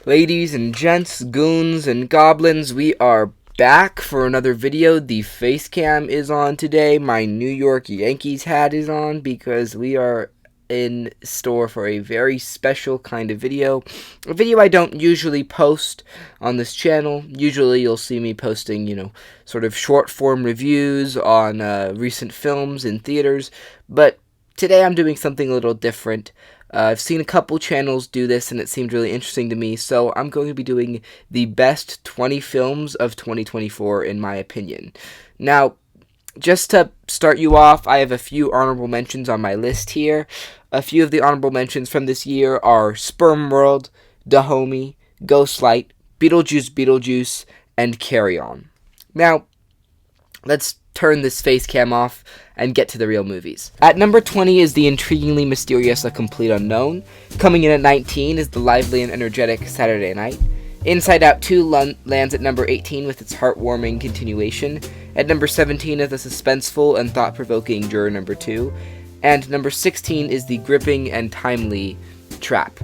Ladies and gents, goons and goblins, we are back for another video. The face cam is on today. My New York Yankees hat is on because we are in store for a very special kind of video. A video I don't usually post on this channel. Usually you'll see me posting, sort of short form reviews on recent films in theaters. But today I'm doing something a little different. I've seen a couple channels do this and it seemed really interesting to me, so I'm going to be doing the best 20 films of 2024 in my opinion. Now, just to start you off, I have a few honorable mentions on my list here. A few of the honorable mentions from this year are Sperm World, Dahomey, Ghostlight, Beetlejuice, and Carry On. Now, let's turn this face cam off and get to the real movies. At number 20 is the intriguingly mysterious A Complete Unknown. Coming in at 19 is the lively and energetic Saturday Night. Inside Out 2 lands at number 18 with its heartwarming continuation. At number 17 is the suspenseful and thought-provoking Juror Number 2. And number 16 is the gripping and timely Trap.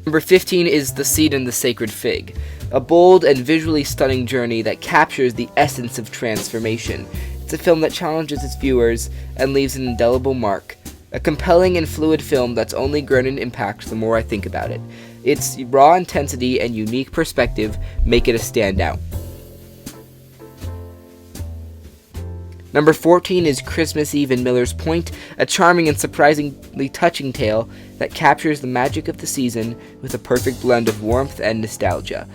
Number 15 is The Seed and the Sacred Fig, a bold and visually stunning journey that captures the essence of transformation. It's a film that challenges its viewers and leaves an indelible mark. A compelling and fluid film that's only grown in impact the more I think about it. Its raw intensity and unique perspective make it a standout. Number 14 is Christmas Eve in Miller's Point, a charming and surprisingly touching tale that captures the magic of the season with a perfect blend of warmth and nostalgia.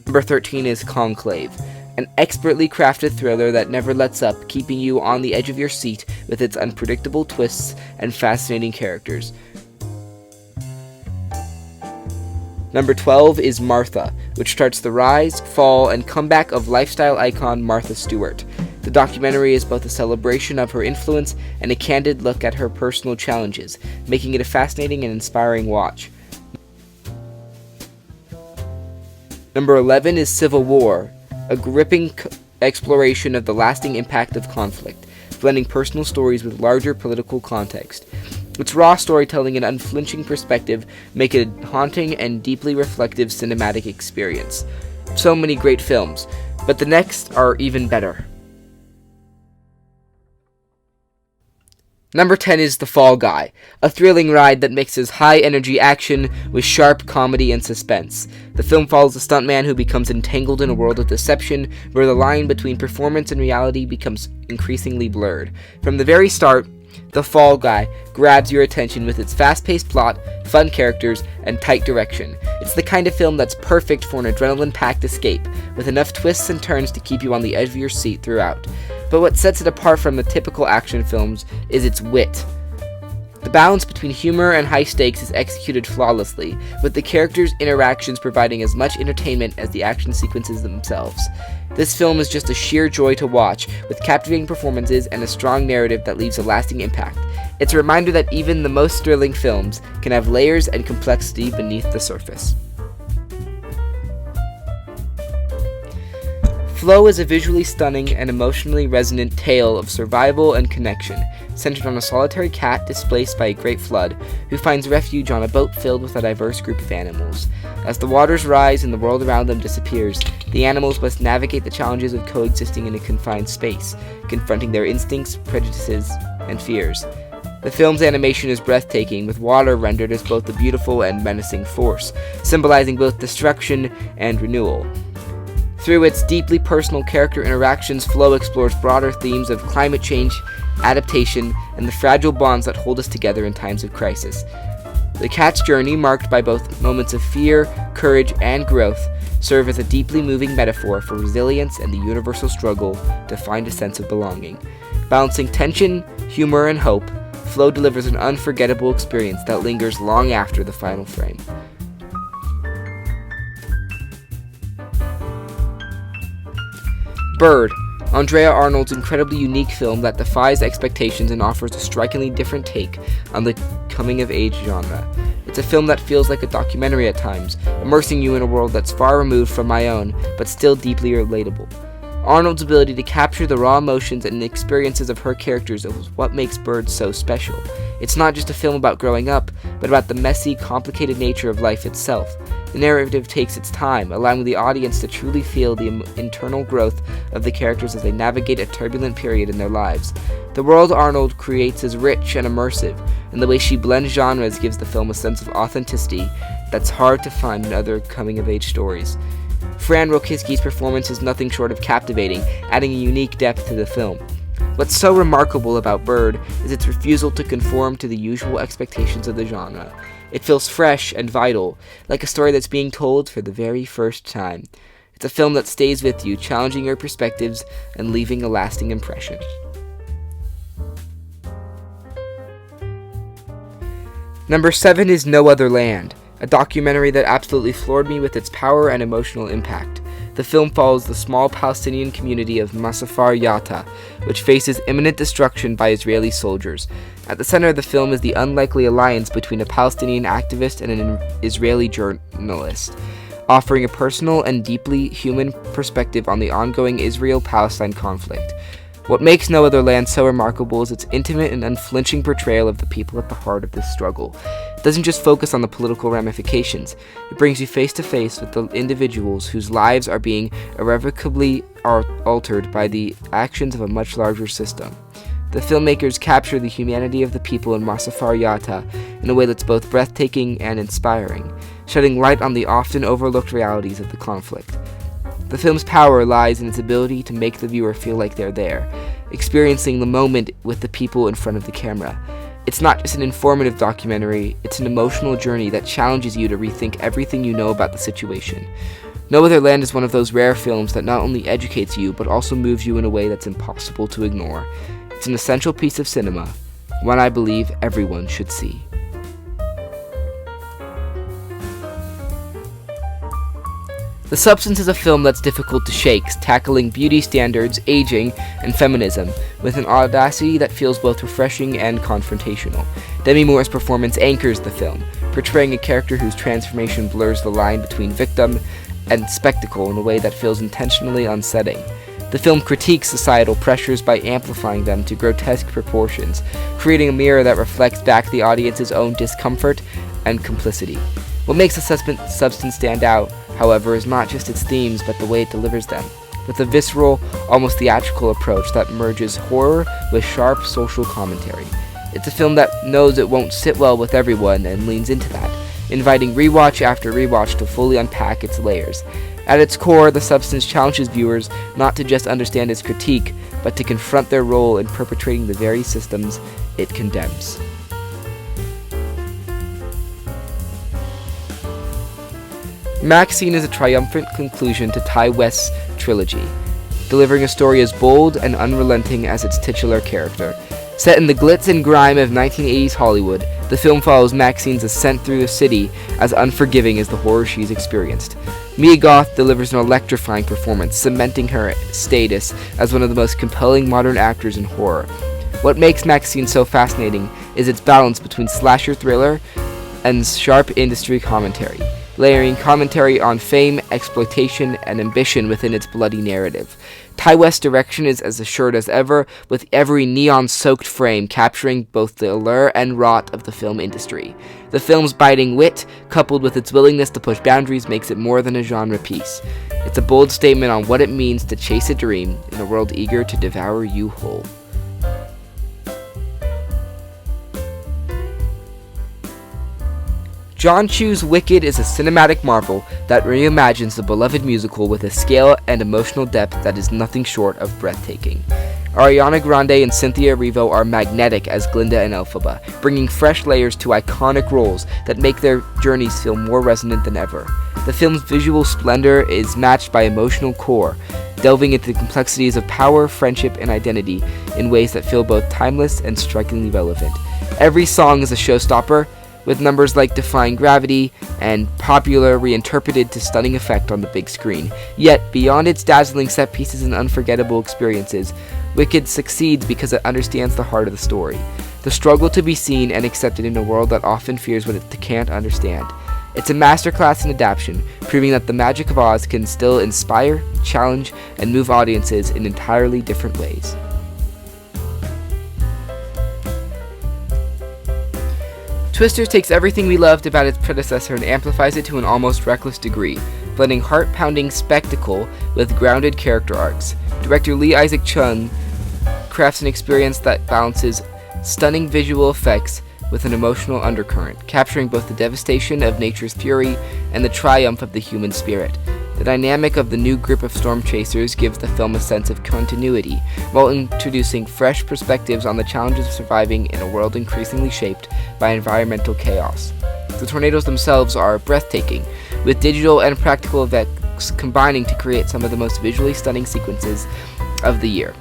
Number 13 is Conclave, an expertly crafted thriller that never lets up, keeping you on the edge of your seat with its unpredictable twists and fascinating characters. Number 12 is Martha, which charts the rise, fall, and comeback of lifestyle icon Martha Stewart. The documentary is both a celebration of her influence and a candid look at her personal challenges, making it a fascinating and inspiring watch. Number 11 is Civil War, a gripping exploration of the lasting impact of conflict, blending personal stories with larger political context. Its raw storytelling and unflinching perspective make it a haunting and deeply reflective cinematic experience. So many great films, but the next are even better. Number 10 is The Fall Guy, a thrilling ride that mixes high-energy action with sharp comedy and suspense. The film follows a stuntman who becomes entangled in a world of deception where the line between performance and reality becomes increasingly blurred. From the very start, The Fall Guy grabs your attention with its fast-paced plot, fun characters, and tight direction. It's the kind of film that's perfect for an adrenaline-packed escape, with enough twists and turns to keep you on the edge of your seat throughout. But what sets it apart from the typical action films is its wit. The balance between humor and high stakes is executed flawlessly, with the characters' interactions providing as much entertainment as the action sequences themselves. This film is just a sheer joy to watch, with captivating performances and a strong narrative that leaves a lasting impact. It's a reminder that even the most thrilling films can have layers and complexity beneath the surface. Flow is a visually stunning and emotionally resonant tale of survival and connection, centered on a solitary cat displaced by a great flood, who finds refuge on a boat filled with a diverse group of animals. As the waters rise and the world around them disappears, the animals must navigate the challenges of coexisting in a confined space, confronting their instincts, prejudices, and fears. The film's animation is breathtaking, with water rendered as both a beautiful and menacing force, symbolizing both destruction and renewal. Through its deeply personal character interactions, Flow explores broader themes of climate change, adaptation, and the fragile bonds that hold us together in times of crisis. The cat's journey, marked by both moments of fear, courage, and growth, serve as a deeply moving metaphor for resilience and the universal struggle to find a sense of belonging. Balancing tension, humor, and hope, Flow delivers an unforgettable experience that lingers long after the final frame. Bird, Andrea Arnold's incredibly unique film that defies expectations and offers a strikingly different take on the coming-of-age genre. It's a film that feels like a documentary at times, immersing you in a world that's far removed from my own, but still deeply relatable. Arnold's ability to capture the raw emotions and experiences of her characters is what makes Bird so special. It's not just a film about growing up, but about the messy, complicated nature of life itself. The narrative takes its time, allowing the audience to truly feel the internal growth of the characters as they navigate a turbulent period in their lives. The world Arnold creates is rich and immersive, and the way she blends genres gives the film a sense of authenticity that's hard to find in other coming-of-age stories. Fran Rokicki's performance is nothing short of captivating, adding a unique depth to the film. What's so remarkable about Bird is its refusal to conform to the usual expectations of the genre. It feels fresh and vital, like a story that's being told for the very first time. It's a film that stays with you, challenging your perspectives and leaving a lasting impression. Number 7 is No Other Land, a documentary that absolutely floored me with its power and emotional impact. The film follows the small Palestinian community of Massafar Yatta, which faces imminent destruction by Israeli soldiers. At the center of the film is the unlikely alliance between a Palestinian activist and an Israeli journalist, offering a personal and deeply human perspective on the ongoing Israel-Palestine conflict. What makes No Other Land so remarkable is its intimate and unflinching portrayal of the people at the heart of this struggle. It doesn't just focus on the political ramifications, it brings you face to face with the individuals whose lives are being irrevocably altered by the actions of a much larger system. The filmmakers capture the humanity of the people in Massafar Yatta in a way that's both breathtaking and inspiring, shedding light on the often overlooked realities of the conflict. The film's power lies in its ability to make the viewer feel like they're there, experiencing the moment with the people in front of the camera. It's not just an informative documentary, it's an emotional journey that challenges you to rethink everything you know about the situation. No Other Land is one of those rare films that not only educates you, but also moves you in a way that's impossible to ignore. It's an essential piece of cinema, one I believe everyone should see. The Substance is a film that's difficult to shake, tackling beauty standards, aging, and feminism, with an audacity that feels both refreshing and confrontational. Demi Moore's performance anchors the film, portraying a character whose transformation blurs the line between victim and spectacle in a way that feels intentionally unsettling. The film critiques societal pressures by amplifying them to grotesque proportions, creating a mirror that reflects back the audience's own discomfort and complicity. What makes The Substance stand out, however, is not just its themes, but the way it delivers them, with a visceral, almost theatrical approach that merges horror with sharp social commentary. It's a film that knows it won't sit well with everyone and leans into that, inviting rewatch after rewatch to fully unpack its layers. At its core, The Substance challenges viewers not to just understand its critique, but to confront their role in perpetrating the very systems it condemns. MaXXXine is a triumphant conclusion to Ti West's trilogy, delivering a story as bold and unrelenting as its titular character. Set in the glitz and grime of 1980s Hollywood, the film follows MaXXXine's ascent through the city as unforgiving as the horror she's experienced. Mia Goth delivers an electrifying performance, cementing her status as one of the most compelling modern actors in horror. What makes MaXXXine so fascinating is its balance between slasher thriller and sharp industry commentary, layering commentary on fame, exploitation, and ambition within its bloody narrative. Ti West's direction is as assured as ever, with every neon-soaked frame capturing both the allure and rot of the film industry. The film's biting wit, coupled with its willingness to push boundaries, makes it more than a genre piece. It's a bold statement on what it means to chase a dream in a world eager to devour you whole. John Chu's Wicked is a cinematic marvel that reimagines the beloved musical with a scale and emotional depth that is nothing short of breathtaking. Ariana Grande and Cynthia Erivo are magnetic as Glinda and Elphaba, bringing fresh layers to iconic roles that make their journeys feel more resonant than ever. The film's visual splendor is matched by emotional core, delving into the complexities of power, friendship, and identity in ways that feel both timeless and strikingly relevant. Every song is a showstopper, with numbers like Defying Gravity and Popular reinterpreted to stunning effect on the big screen. Yet, beyond its dazzling set pieces and unforgettable experiences, Wicked succeeds because it understands the heart of the story, the struggle to be seen and accepted in a world that often fears what it can't understand. It's a masterclass in adaptation, proving that the magic of Oz can still inspire, challenge, and move audiences in entirely different ways. Twisters takes everything we loved about its predecessor and amplifies it to an almost reckless degree, blending heart-pounding spectacle with grounded character arcs. Director Lee Isaac Chung crafts an experience that balances stunning visual effects with an emotional undercurrent, capturing both the devastation of nature's fury and the triumph of the human spirit. The dynamic of the new group of storm chasers gives the film a sense of continuity, while introducing fresh perspectives on the challenges of surviving in a world increasingly shaped by environmental chaos. The tornadoes themselves are breathtaking, with digital and practical effects combining to create some of the most visually stunning sequences of the year.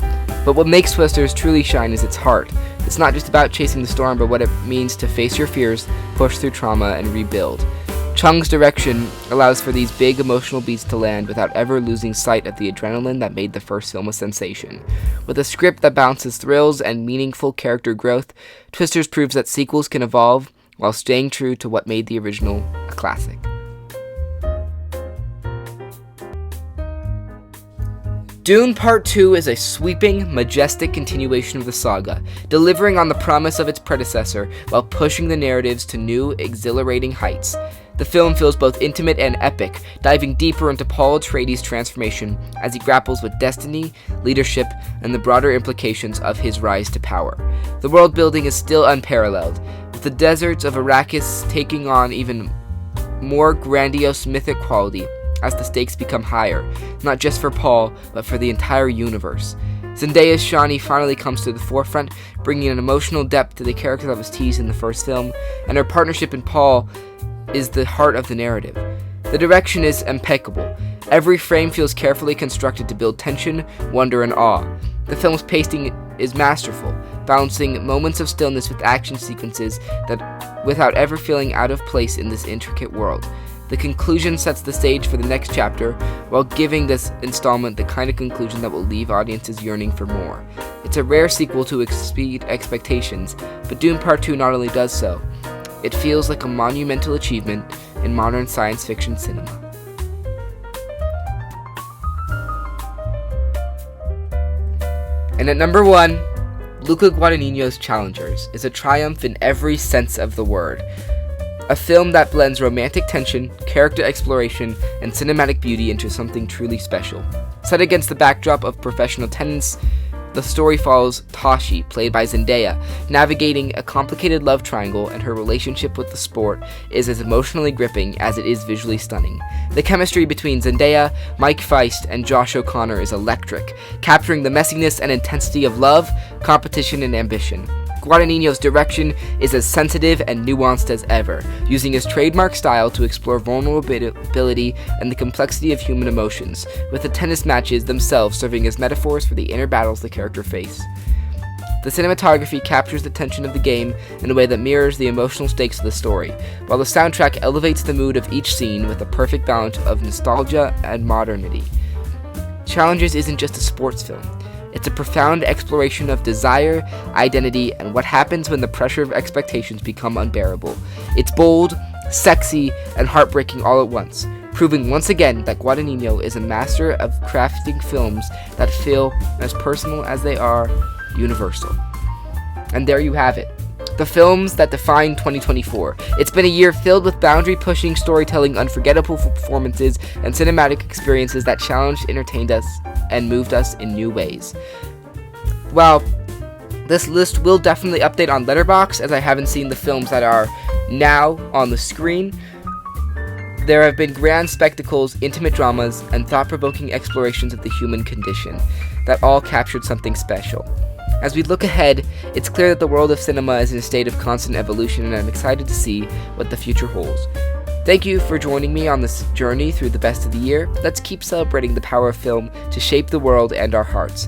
But what makes Twisters truly shine is its heart. It's not just about chasing the storm, but what it means to face your fears, push through trauma, and rebuild. Chung's direction allows for these big emotional beats to land without ever losing sight of the adrenaline that made the first film a sensation. With a script that balances thrills and meaningful character growth, Twisters proves that sequels can evolve while staying true to what made the original a classic. Dune Part 2 is a sweeping, majestic continuation of the saga, delivering on the promise of its predecessor while pushing the narratives to new, exhilarating heights. The film feels both intimate and epic, diving deeper into Paul Atreides' transformation as he grapples with destiny, leadership, and the broader implications of his rise to power. The world building is still unparalleled, with the deserts of Arrakis taking on even more grandiose mythic quality as the stakes become higher, not just for Paul, but for the entire universe. Zendaya's Shani finally comes to the forefront, bringing an emotional depth to the character that was teased in the first film, and her partnership in Paul is the heart of the narrative. The direction is impeccable. Every frame feels carefully constructed to build tension, wonder, and awe. The film's pacing is masterful, balancing moments of stillness with action sequences that without ever feeling out of place in this intricate world. The conclusion sets the stage for the next chapter, while giving this installment the kind of conclusion that will leave audiences yearning for more. It's a rare sequel to exceed expectations, but Dune Part 2 not only does so, it feels like a monumental achievement in modern science fiction cinema. And at number 1, Luca Guadagnino's Challengers is a triumph in every sense of the word. A film that blends romantic tension, character exploration, and cinematic beauty into something truly special. Set against the backdrop of professional tennis, the story follows Tashi, played by Zendaya, navigating a complicated love triangle, and her relationship with the sport is as emotionally gripping as it is visually stunning. The chemistry between Zendaya, Mike Feist, and Josh O'Connor is electric, capturing the messiness and intensity of love, competition, and ambition. Guadagnino's direction is as sensitive and nuanced as ever, using his trademark style to explore vulnerability and the complexity of human emotions, with the tennis matches themselves serving as metaphors for the inner battles the character face. The cinematography captures the tension of the game in a way that mirrors the emotional stakes of the story, while the soundtrack elevates the mood of each scene with a perfect balance of nostalgia and modernity. Challengers isn't just a sports film. It's a profound exploration of desire, identity, and what happens when the pressure of expectations become unbearable. It's bold, sexy, and heartbreaking all at once, proving once again that Guadagnino is a master of crafting films that feel as personal as they are universal. And there you have it. The films that define 2024. It's been a year filled with boundary-pushing storytelling, unforgettable performances, and cinematic experiences that challenged, entertained us, and moved us in new ways. While this list will definitely update on Letterboxd, as I haven't seen the films that are now on the screen, there have been grand spectacles, intimate dramas, and thought-provoking explorations of the human condition that all captured something special. As we look ahead, it's clear that the world of cinema is in a state of constant evolution, and I'm excited to see what the future holds. Thank you for joining me on this journey through the best of the year. Let's keep celebrating the power of film to shape the world and our hearts.